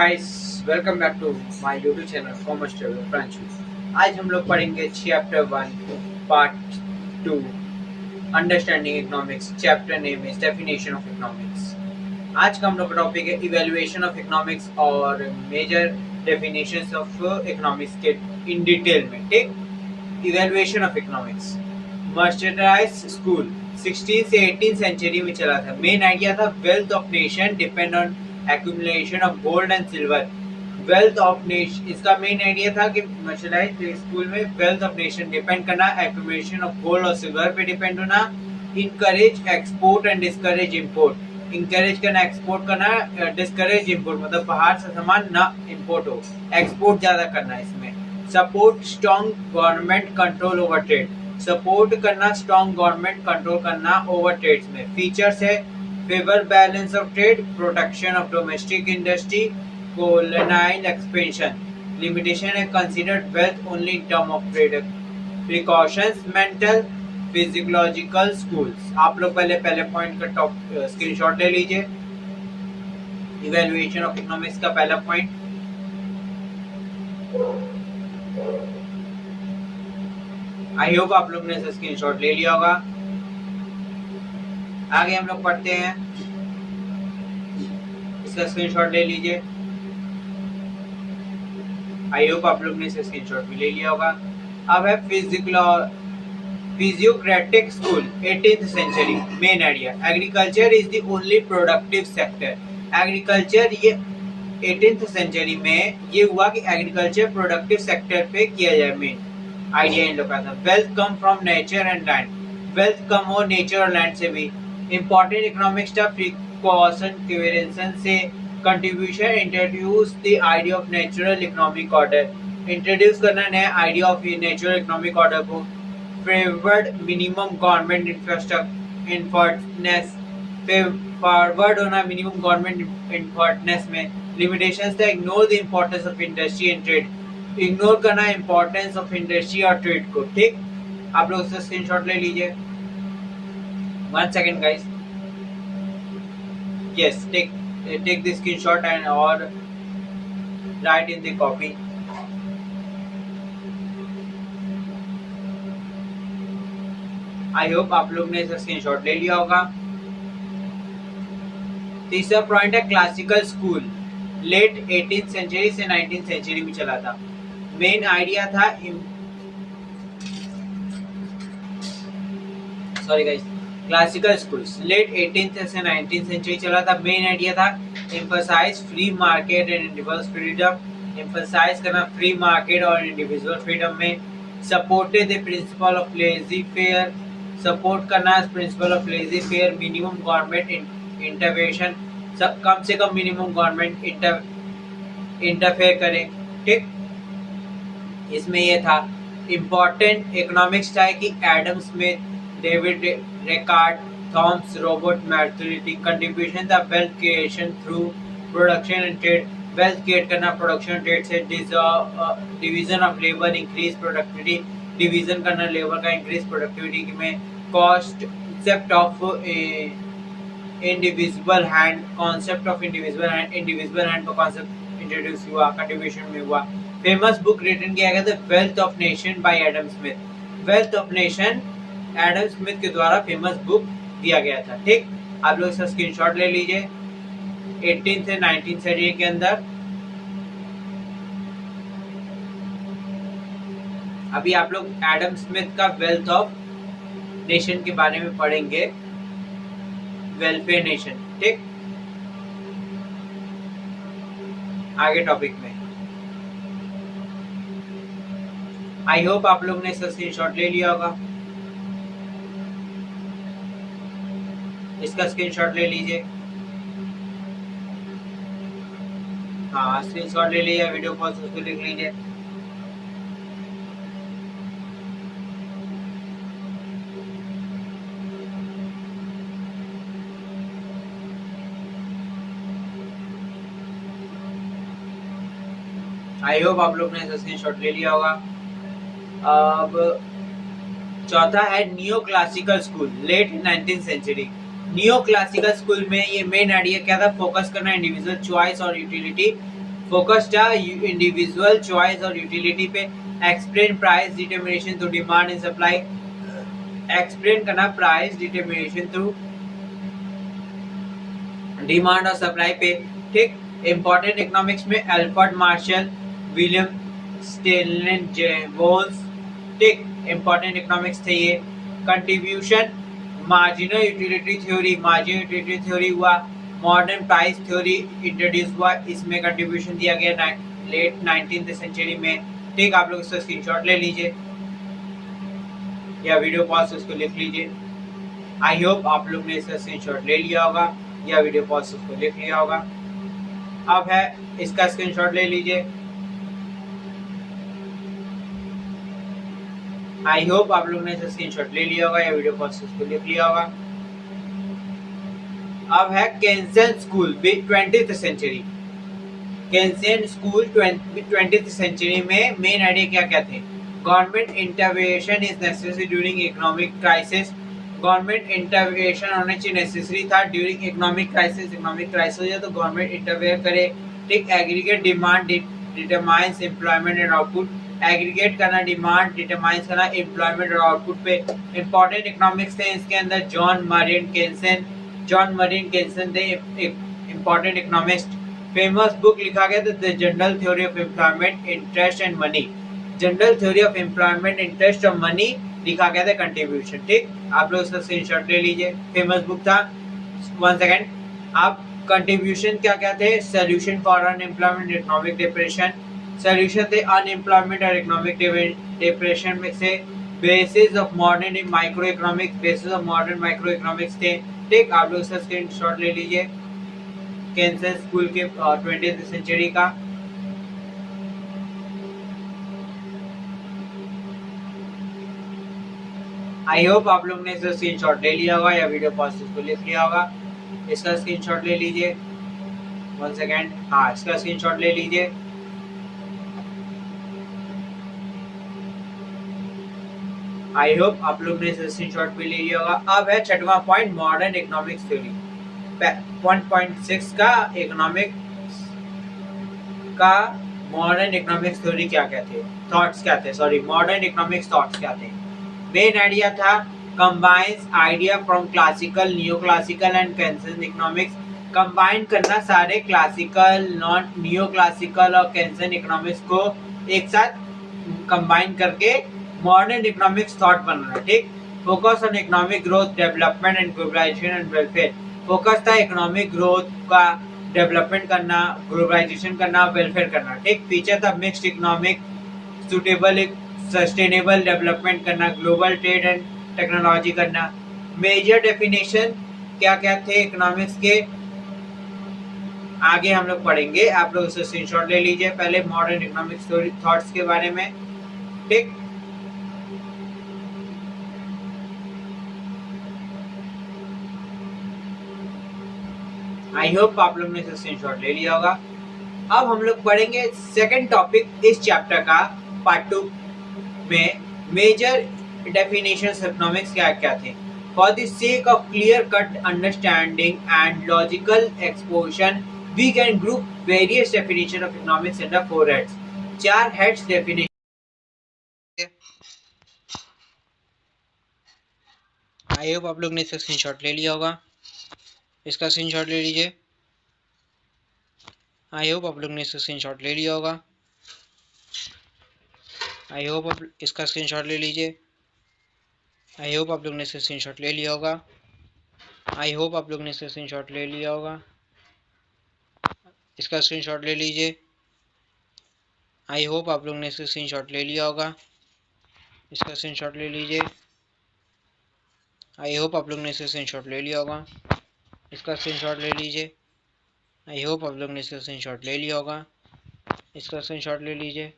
Guys, welcome back to my YouTube channel commerce traveller फ्रेंचू। आज हम लोग पढ़ेंगे chapter 1 part 2 understanding economics. Chapter name is definition of economics. आज का हम लोग का टॉपिक है इवैल्यूएशन ऑफ इकोनॉमिक्स और मेजर डेफिनेशंस ऑफ इकोनॉमिक्स के इन डिटेल में। ठीक, evaluation of economics. Merchandise school 16 से 18 सेंचुरी में चला था। मेन आइडिया था wealth of nation depend on accumulation of gold and silver. Wealth of nation, इसका मेन आइडिया था कि मर्चेंडाइज स्कूल में वेल्थ ऑफ नेशन डिपेंड करना, एक्यूमुलेशन ऑफ गोल्ड और सिल्वर पे डिपेंड होना, encourage export and discourage import. Encourage करना, export करना, डिस्करेज इंपोर्ट, मतलब बाहर से सामान ना इंपोर्ट हो, एक्सपोर्ट ज्यादा करना। इसमें support strong government control over trade, support करना स्ट्रॉन्ग गवर्नमेंट कंट्रोल करना ओवर ट्रेड्स में। फीचर्स है favour balance of trade, protection of domestic industry, colonial expansion. Limitation है considered wealth only in term of trade. Precautions mental physiological schools. आप लोग पहले point का top screenshot ले लीजिए। इवैल्यूएशन ऑफ इकोनॉमिक्स का पहला पॉइंट। आई होप आप लोग ने इसका स्क्रीनशॉट ले लिया होगा। आगे हम लोग पढ़ते हैं, इसका स्क्रीनशॉट ले लीजिए। आई होप आप लोग ने इसका स्क्रीनशॉट भी ले लिया होगा। अब है physiocratic school 18th century. Main idea agriculture is the only productive sector. Agriculture ये 18th सेंचुरी में ये हुआ कि एग्रीकल्चर प्रोडक्टिव सेक्टर पे किया जाए। मेन आइडिया इन लोग का था। Wealth come from nature and land, wealth come हो नेचर और लैंड से भी। इंपॉर्टेंट इकोनॉमिक स्टेप प्रिकॉशन क्वेरेंसन से contribution introduce the idea of natural economic order. Introduce करना नया idea of natural economic order को। Favoured minimum government interference, forward होना मिनिमम गवर्नमेंट इंफर्टनेस में। लिमिटेशंस था ignore the importance of industry and trade, ignore करना importance of industry और trade को। ठीक, आप लोग उसका स्क्रीनशॉट ले लीजिए। 1 second guys, yes, take the screenshot and or write in the copy. I hope आप लोग ने इसका स्क्रीनशॉट ले लिया होगा। तीसरा पॉइंट है classical school, late 18th century से 19th सेंचुरी में चला था। मेन आइडिया था, sorry guys, classical schools late 18th से 19th सेंचुरी चला था। मेन आइडिया था emphasise free market and individual freedom, emphasise करना फ्री मार्केट और इंडिविजुअल फ्रीडम में। Supported the principle of laissez faire, support करना principle of laissez faire. Minimum government intervention, कम से कम मिनिमम गवर्नमेंट इंटरफेयर करे। ठीक, इसमें यह था। इम्पोर्टेंट इकोनॉमिक्स था कि Adam Smith, David Ricardo, Thomas, Robert Malthus. Contribution था wealth creation through production and trade, wealth create करना प्रोडक्शन ट्रेड से। Division of labour increase productivity, division करना लेबर का इंक्रीज प्रोडक्टिविटी में। Cost concept of individual hand, concept of individual hand का concept introduce हुआ, contribution में हुआ। Famous book written किया गया था wealth of nation by Adam Smith. Wealth of nation Adam Smith के द्वारा फेमस बुक दिया गया था। ठीक, आप लोग इसका स्क्रीनशॉट ले लीजिए। 18th से 19th सेंचुरी के अंदर अभी आप लोग एडम स्मिथ का वेल्थ ऑफ नेशन के बारे में पढ़ेंगे, वेलफेयर नेशन। ठीक, आगे टॉपिक में। आई होप आप लोग ने इसका स्क्रीनशॉट ले लिया होगा। इसका स्क्रीनशॉट ले लीजिए। हाँ, स्क्रीनशॉट ले लीजिए, वीडियो कॉल से उसको लिख लीजिए। आई होप आप लोग ने इसका स्क्रीनशॉट ले लिया होगा। अब चौथा है neo classical school, late 19th century. Neo classical school में ये मेन आइडिया क्या था, फोकस करना इंडिविजुअल चॉइस और यूटिलिटी, फोकस्ड है इंडिविजुअल चॉइस और यूटिलिटी पे। Explain price determination through demand and supply, explain करना प्राइस डिटर्मिनेशन थ्रू डिमांड और सप्लाई पे। ठीक, इंपॉर्टेंट इकोनॉमिक्स में Alfred Marshall, William Stanley Jevons. ठीक, इंपॉर्टेंट इकोनॉमिक्स थे ये। Contribution marginal utility theory, marginal utility theory हुआ। मॉडर्न प्राइस थ्योरी इंट्रोड्यूस हुआ, इसमें कंट्रीब्यूशन दिया गया लेट 19th सेंचुरी में। ठीक, आप लोग इसका स्क्रीनशॉट ले लीजिए या वीडियो पॉज उसको लिख लीजिए। आई होप आप लोग ने इसका स्क्रीनशॉट ले लिया होगा या वीडियो पॉज उसको लिख लिया होगा। अब है इसका स्क्रीनशॉट ले लीजिए। आई होप आप लोग ने इसका स्क्रीनशॉट ले लिया होगा या वीडियो पॉज उसको लिख लिया होगा। अब है Keynesian school 20th century. Keynesian school 20th century में मेन आइडिया क्या क्या थे? Government intervention is necessary during economic crisis. Government intervention होना चाहिए, नेसेसरी था during economic crisis. Economic crisis हो जाए तो गवर्नमेंट इंटरवेयर करे। ठीक, aggregate demand determines employment and output. Aggregate करना डिमांड, डिटरमाइंस करना एम्प्लॉयमेंट और आउटपुट पे। इंपॉर्टेंट इकोनॉमिक्स थे इसके अंदर John Maynard Keynesian. John Maynard Keynesian थे इंपॉर्टेंट इकोनॉमिस्ट। फेमस बुक लिखा गया था the general theory of employment interest and money. General theory of employment interest और मनी लिखा गया था कंट्रीब्यूशन। ठीक, आप लोग उसका स्क्रीनशॉट ले लीजिए, फेमस बुक था। 1 सेकेंड, आप कंट्रीब्यूशन क्या क्या थे? Solution for unemployment, economic depression. Solution थे अनएम्प्लॉयमेंट और इकोनॉमिक डिप्रेशन में से। Basis of modern micro economics, basis of modern micro economics थे। ठीक, आप लोग इसका स्क्रीनशॉट ले लीजिए केन्सन स्कूल के 20th सेंचुरी का। आई होप आप लोग ने इसका स्क्रीनशॉट ले लिया होगा या वीडियो पॉज उसको लिख लिया होगा। इसका स्क्रीनशॉट ले लीजिए। 1 सेकेंड, हाँ इसका स्क्रीनशॉट ले लीजिए। आई होप आप लोग ने इसका स्क्रीनशॉट भी ले लिया होगा। अब है छठवां पॉइंट, मॉडर्न इकोनॉमिक्स थ्योरी। 1.6 का इकोनॉमिक्स का मॉडर्न इकोनॉमिक्स थ्योरी क्या क्या थे, थॉट्स क्या थे, सॉरी मॉडर्न इकोनॉमिक्स थॉट्स क्या थे? मेन आइडिया था combines idea from classical, neo classical and Keynesian economics. Combine करना सारे क्लासिकल, नॉन नियो क्लासिकल और केन्सन इकोनॉमिक्स को एक साथ कंबाइन करके मॉडर्न इकोनॉमिक्स थॉट बनाना। ठीक, focus on economic growth, development and globalization and welfare. Focus था इकोनॉमिक ग्रोथ का, डेवलपमेंट करना, ग्लोबलाइजेशन करना, वेलफेयर करना। ठीक, फीचर था mixed economic, suitable sustainable development करना, ग्लोबल ट्रेड एंड टेक्नोलॉजी करना। मेजर डेफिनेशन क्या क्या थे इकोनॉमिक्स के, आगे हम लोग पढ़ेंगे। आप लोग उससे स्क्रीनशॉट ले लीजिए पहले मॉडर्न इकोनॉमिक्स थॉट्स के बारे में। ठीक, आई होप आप लोग ने इसका स्क्रीनशॉट ले लिया होगा। अब हम लोग पढ़ेंगे सेकंड टॉपिक इस चैप्टर का, पार्ट 2 में मेजर डेफिनेशंस ऑफ इकोनॉमिक्स क्या क्या थे। For the sake of clear cut understanding and logical exposition we can group various definition of economics under 4 heads. 4 heads definition. I hope आप लोग ने इसका स्क्रीनशॉट ले लिया होगा। इसका स्क्रीनशॉट ले लीजिए। आई होप आप लोग ने इसका स्क्रीनशॉट ले लिया होगा। आई होप आप इसका स्क्रीनशॉट ले लीजिए। आई होप आप लोग ने इसका स्क्रीनशॉट ले लिया होगा। आई होप आप लोग ने इसका स्क्रीनशॉट ले लिया होगा। इसका स्क्रीनशॉट ले लीजिए। आई होप आप लोग ने इसका स्क्रीनशॉट ले लिया होगा। इसका स्क्रीनशॉट ले लीजिए। आई होप आप लोग ने इसका स्क्रीनशॉट ले लिया होगा। इसका स्क्रीनशॉट ले लीजिए। आई होप आप लोग ने इसका स्क्रीनशॉट ले लिया होगा। इसका स्क्रीनशॉट ले लीजिए।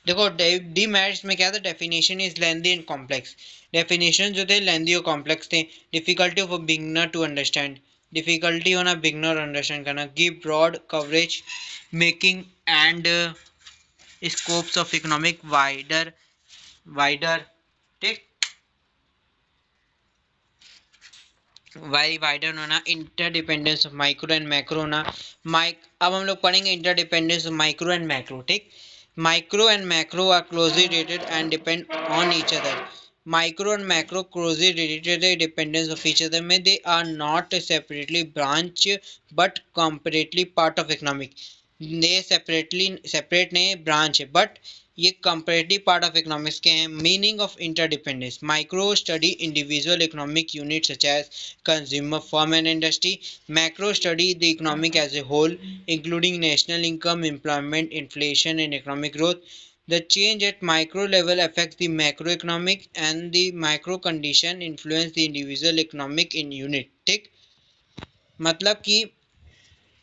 देखो डी मैरिट्स में क्या था, definition is lengthy and complex. Definition जो थे लेंदी और कॉम्प्लेक्स थे। Difficulty for beginner to understand, difficulty होना बिगनर अंडरस्टैंड करना। Give broad coverage making and scopes of economic wider wider. ठीक, वेरी वाइडन होना, interdependence of micro and macro होना। अब हम लोग पढ़ेंगे interdependence of micro and macro. ठीक, micro and macro are closely related and depend on each other. Micro and macro closely related dependence of each other में they are not separately branch but completely part of economic। ये separate नहीं branch है but ये comparative part of economics के हैं। Meaning of interdependence, micro study individual economic unit such as consumer firm and industry. Macro study the economic as a whole including national income, employment, inflation and economic growth. The change at micro level affects the macroeconomic and the micro condition influence the individual economic in unit। ठीक, मतलब कि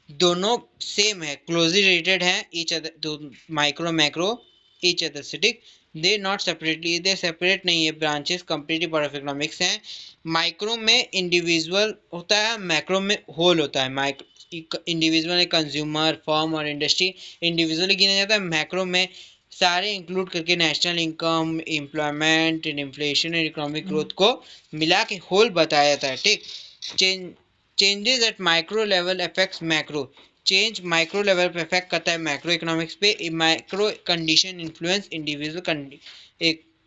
दोनों same है, closely related है each other, तो micro macro each other से। ठीक, they not separately, they separate नहीं है, branches completely part of economics हैं। माइक्रो में इंडिविजुअल होता है, मैक्रो में होल होता है। इंडिविजुअल कंज्यूमर फर्म और इंडस्ट्री इंडिविजुअली गिना जाता है। मैक्रो में सारे इंक्लूड करके नेशनल इनकम, एम्प्लॉयमेंट, इन्फ्लेशन और इकोनॉमिक ग्रोथ को मिला के होल बताया जाता है। ठीक, changes at micro level affects macro, change micro level पे अफेक्ट करता है मैक्रो इकोनॉमिक्स पे। Micro condition influence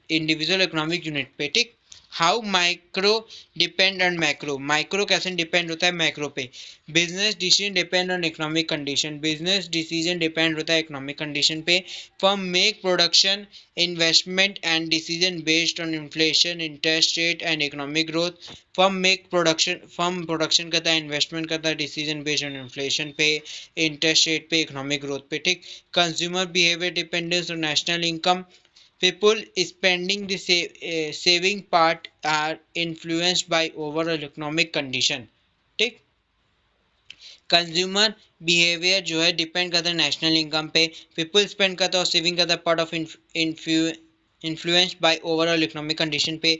individual economic unit पे। ठीक, how micro depend on macro, micro कैसे डिपेंड होता है मैक्रो पे। Business decision depend on economic condition, business decision depend होता है इकोनॉमिक कंडीशन पे। Firm make production, investment and decision based on inflation, interest rate and economic growth. Firm production करता है, investment करता है, डिसीजन बेस्ड ऑन इन्फ्लेशन पे, interest rate पे, economic growth पे। ठीक, consumer behaviour dependence on national income, people spending the saving part are influenced by overall economic condition। ठीक, consumer behaviour जो है डिपेंड करता है नेशनल इनकम पे, पीपल स्पेंड करता है और सेविंग करता है part of influenced by overall economic condition पे।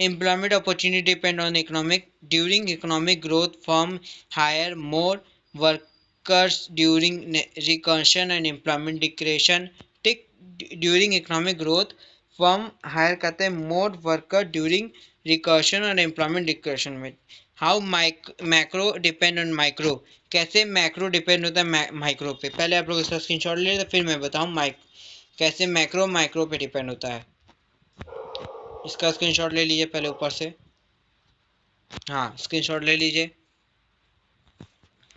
employment opportunity depend on economic, during economic growth firm hire more workers during recession and employment decreation। ठीक, during economic growth firm hire करते हैं more worker during recession और employment decreation में। How macro depend on micro, कैसे macro depend होता है micro पे। पहले आप लोग इसका स्क्रीनशॉट ले लेते, फिर मैं बताऊँ कैसे मैक्रो माइक्रो पे डिपेंड होता है। इसका स्क्रीनशॉट ले लीजिए पहले ऊपर से, हाँ स्क्रीनशॉट ले लीजिए।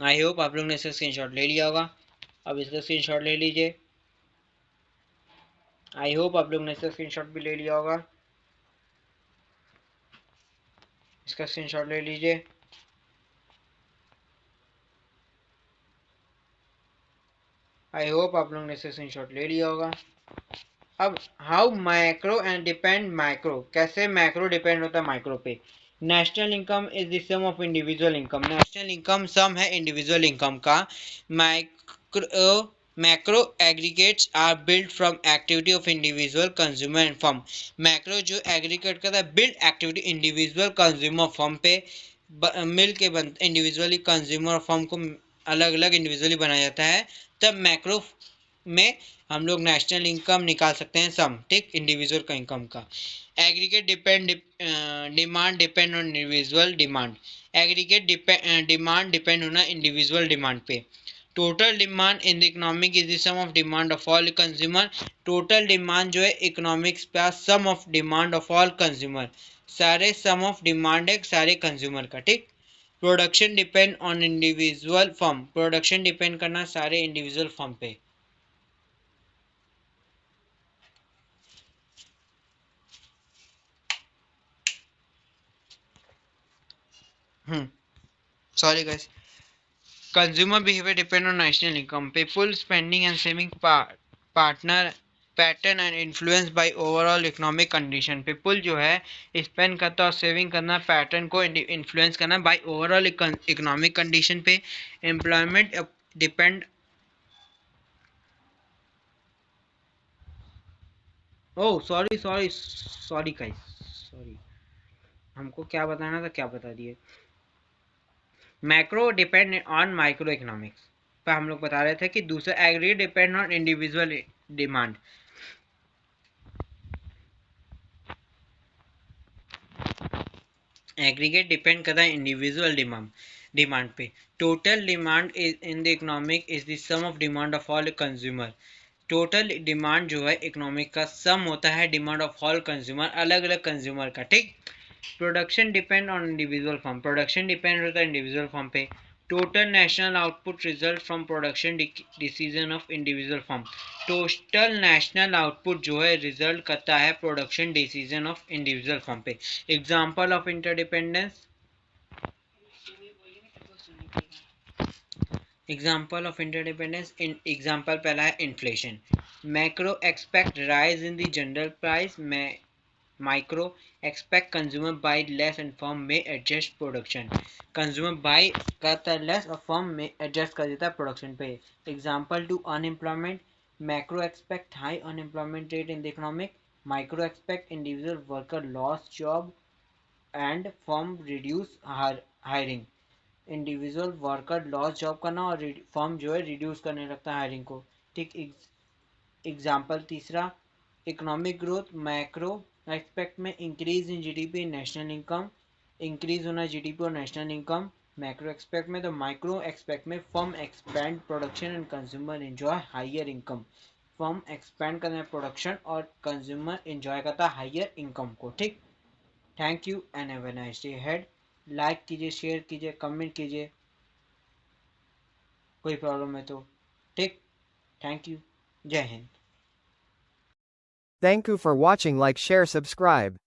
आई होप आप लोग ने इसका स्क्रीनशॉट ले लिया होगा। अब इसका स्क्रीनशॉट ले लीजिए। आई होप आप लोग ने इसका स्क्रीनशॉट भी ले लिया होगा। इसका स्क्रीनशॉट ले लीजिए। आई होप आप लोग ने इसका स्क्रीनशॉट ले लिया होगा। अब how macro and depend micro, कैसे मैक्रो डिपेंड होता है माइक्रो पे। National income is the sum of individual income, national income sum है इंडिविजुअल इनकम का। Micro macro aggregates are build from activity of individual consumer and firm. Macro जो aggregate करता है build activity individual consumer firm पे मिल के individually consumer और firm को अलग अलग इंडिविजुअली बनाया जाता है। तब मैक्रो में हम लोग नेशनल इनकम निकाल सकते हैं सम। ठीक, इंडिविजुअल का इनकम का। Aggregate demand depend on individual demand, aggregate demand depend होना इंडिविजुअल डिमांड पे। Total demand in the economic is the sum of demand of all consumer, total demand जो है इकोनॉमिक्स का sum of demand of all consumer, सारे sum of demand है सारे consumer का। ठीक, production depend on individual firm, production depend करना सारे इंडिविजुअल फर्म पे। Sorry guys. Consumer behavior depend on national income. People spending and saving partner pattern and influenced by overall economic condition. People जो है spend करता और saving करना pattern को influence करना by overall economic condition पे। Employment depend, oh sorry guys, sorry, हमको क्या बताना था क्या बता दिए। Macro depend on micro economics पर हम लोग बता रहे थे कि दूसरा aggregate depend on individual demand. Aggregate depend करता है इंडिविजुअल डिमांड पे। Total demand in the economic is the sum of demand of all consumer. Total demand जो है इकोनॉमिक का सम होता है डिमांड ऑफ ऑल कंज्यूमर, अलग अलग कंज्यूमर का, ठीक। Production depend on individual form, production depend होता है इंडिविजुअल फॉर्म पे। Total national output result from production decision of individual form. Total national output जो है रिजल्ट करता है production decision of individual form पे। Example of interdependence, example of interdependence, example पहला है inflation. Macro expect rise in the general price, micro expect consumer buy less and firm में adjust production. Consumer buy करता है less और firm में adjust कर देता है प्रोडक्शन पे। Example two unemployment, macro expect high unemployment rate in the economic, micro expect individual worker loss job and firm reduce hiring. Individual worker loss job करना और फर्म जो है रिड्यूस करने लगता है हायरिंग को, ठीक। एग्जाम्पल तीसरा, इकोनॉमिक ग्रोथ, मैक्रो एक्सपेक्ट में increase in GDP national income, increase होना जीडीपी और नेशनल इनकम मैक्रो एक्सपेक्ट में। तो माइक्रो एक्सपेक्ट में firm expand production and consumer enjoy higher income. Firm expand करना है प्रोडक्शन और कंज्यूमर एंजॉय करता है हायर इनकम को, ठीक। Thank you and have a nice day ahead. Like कीजिए, शेयर कीजिए, कमेंट कीजिए, कोई प्रॉब्लम है तो, ठीक। थैंक यू, जय Hind. Thank you for watching. Like, share, subscribe.